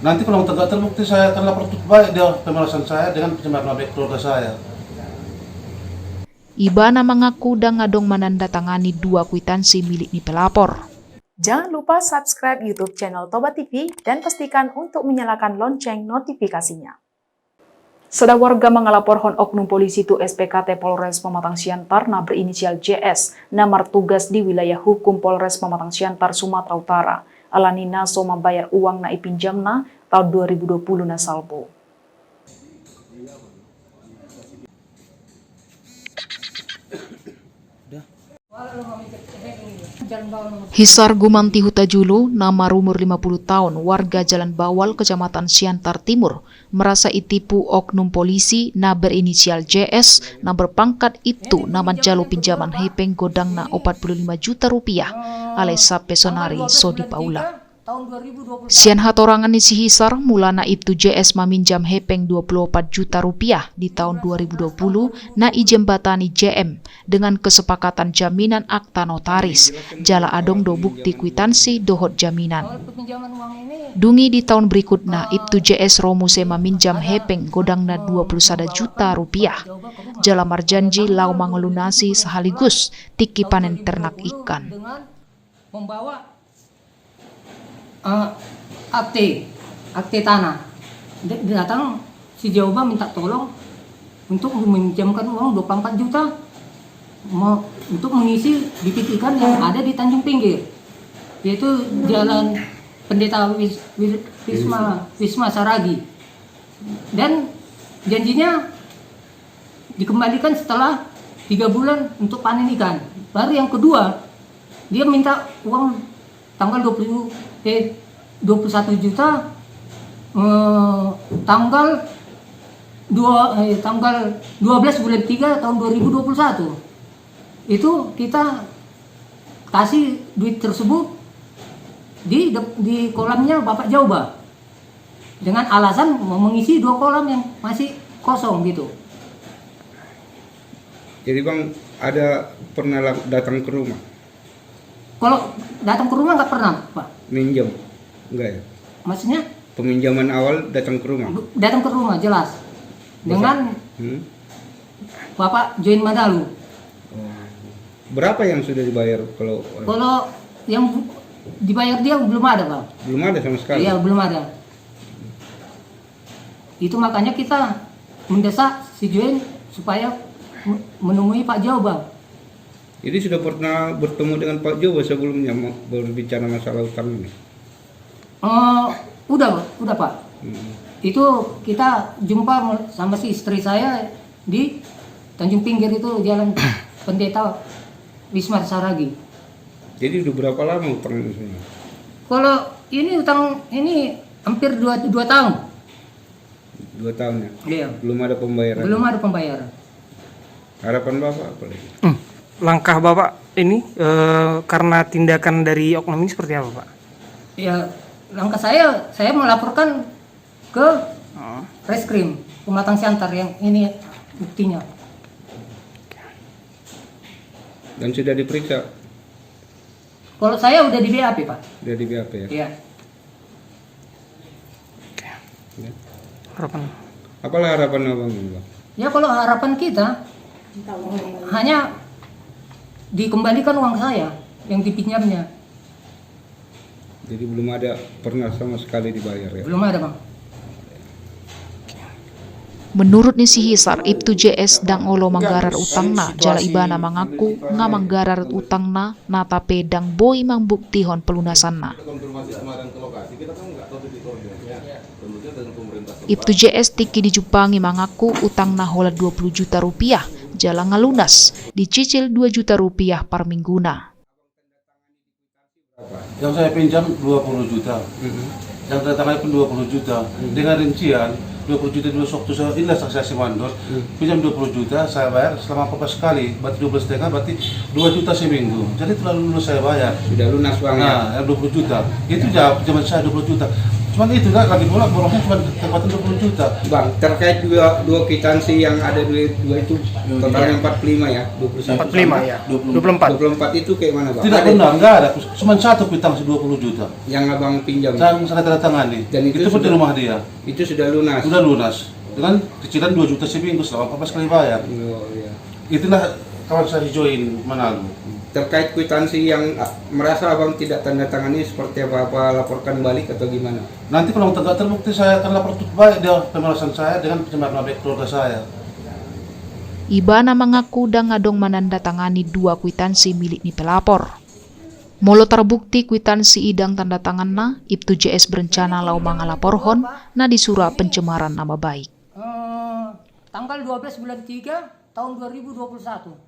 Nanti kalau tidak terbukti saya akan lapor baik dia pemerasan saya dengan pencemaran nama baik keluarga saya. Ibana mengaku dan ngadong menandatangani 2 kwitansi milik ni pelapor. Jangan lupa subscribe YouTube channel Toba TV dan pastikan untuk menyalakan lonceng notifikasinya. Sada warga mengalapor oknum polisi itu SPKT Polres Pematang Siantar na berinisial JS na martugas di wilayah hukum Polres Pematang Siantar, Sumatera Utara. Alani naso membayar uang na ipinjamna tahun 2020 na salpo. Hisar Gumanti Hutajulu, nama umur 50 tahun, warga Jalan Bawal, Kecamatan Siantar Timur, merasa itipu oknum polisi na berinisial JS na berpangkat itu nama jalo pinjaman hepeng godang na 45 juta rupiah alesa pesonari Sodi Paula. Sian hatorangan ni si Hisar mulana itu JS meminjam hepeng 24 juta rupiah di tahun 2020 na ijembatani JM dengan kesepakatan jaminan akta notaris jala adong do bukti kwitansi dohot jaminan. Dungi di tahun berikutnya itu JS romuse meminjam hepeng godang na 21 juta rupiah jala marjanji lau mengelunasi sehaligus tiki panen ternak ikan. Akte tanah. Datang si Jawa minta tolong untuk meminjamkan uang 24 juta untuk mengisi bibit ikan yang ada di Tanjung Pinggir, yaitu Jalan Pendeta Wisma Saragi. Dan janjinya dikembalikan setelah 3 bulan untuk panen ikan. Baru yang kedua, dia minta uang tanggal 21 juta tanggal 12 bulan 3 tahun 2021. Itu kita kasih duit tersebut di kolamnya Bapak Jauba dengan alasan mau mengisi 2 kolam yang masih kosong gitu. Jadi Bang ada pernah datang ke rumah? Kalau datang ke rumah nggak pernah, Pak. Minjam? Enggak ya? Maksudnya? Peminjaman awal datang ke rumah? Datang ke rumah, jelas. Dengan Bapak Join Madalu. Berapa yang sudah dibayar kalau yang dibayar dia belum ada, Bang. Belum ada sama sekali? Iya, belum ada. Itu makanya kita mendesak si Join supaya menemui Pak Jawa, Bang. Jadi sudah pernah bertemu dengan Pak Jawa sebelumnya berbicara masalah utang ini? Udah Pak. Itu kita jumpa sama si istri saya di Tanjung Pinggir itu Jalan Pendeta Wisma Saragi. Jadi udah berapa lama utang ini? Kalau ini utang ini hampir 2 tahun. 2 tahun ya? Iya. Belum ada pembayaran? Belum ada pembayaran. Harapan Bapak apa lagi? Langkah Bapak ini karena tindakan dari oknum ini seperti apa, Pak? Ya, langkah saya melaporkan ke Reskrim Pematang Siantar yang ini buktinya. Dan sudah diperiksa? Kalau saya udah di BAP, Pak. Sudah di BAP ya? Iya. Ya. Harapan? Apalah harapan Abang ini, Bang? Ya kalau harapan kita hanya dikembalikan uang saya yang dipinjamnya. Jadi belum ada pernah sama sekali dibayar ya? Belum ada, Bang. Menurut si Hisar, Ibtu JS dang olo manggarar utangna, jala ibana mengaku nga manggarar utangna nata pedang boy mangbuktihon pelunasanna. Ibtu JS tiki dijupangi mengaku utangna hola 20 juta rupiah, jala ngalunas, dicicil 2 juta rupiah per mingguna. Yang saya pinjam 20 juta, yang datangnya pun 20 juta, dengan rincian 20 juta dulu waktu saya inilah saksi mandor, pinjam 20 juta saya bayar selama 14 kali, berarti 12,5 berarti 2 juta seminggu. Jadi terlalu lulus saya bayar. Sudah lunas uangnya? Nah, yang 20 juta itu ya pinjaman saya 20 juta. Cuman itu kan lagi pula borosnya cuma tempatan 20 juta. Bang, terkait dua kwitansi yang ada dua itu totalnya 45 ya, 21 45 ya. 24. 24 itu kayak mana Bang? Tidak Ada benar, enggak ada. Cuma satu kwitansi 20 juta. yang abang pinjam. Saya tanda tangani. Dan itu pun di sudah- rumah dia. Itu sudah lunas. Sudah lunas. Dengan cicilan 2 juta seminggu selama 14 kali bayar. Oh, iya. Itulah kawan saya join Manado. Terkait kwitansi yang merasa abang tidak tanda tangani seperti apa laporkan balik atau gimana? Nanti kalau tidak terbukti saya akan lapor baik dia pemerasan saya dengan pencemaran nama baik keluarga saya. Ibana mengaku dangadong menandatangani 2 kwitansi milik ni pelapor. Molo terbukti kwitansi idang tanda tanganna, Ibtu JS berencana lau mangalaporhon na disura pencemaran nama baik. Tanggal 12 bulan 3 tahun 2021.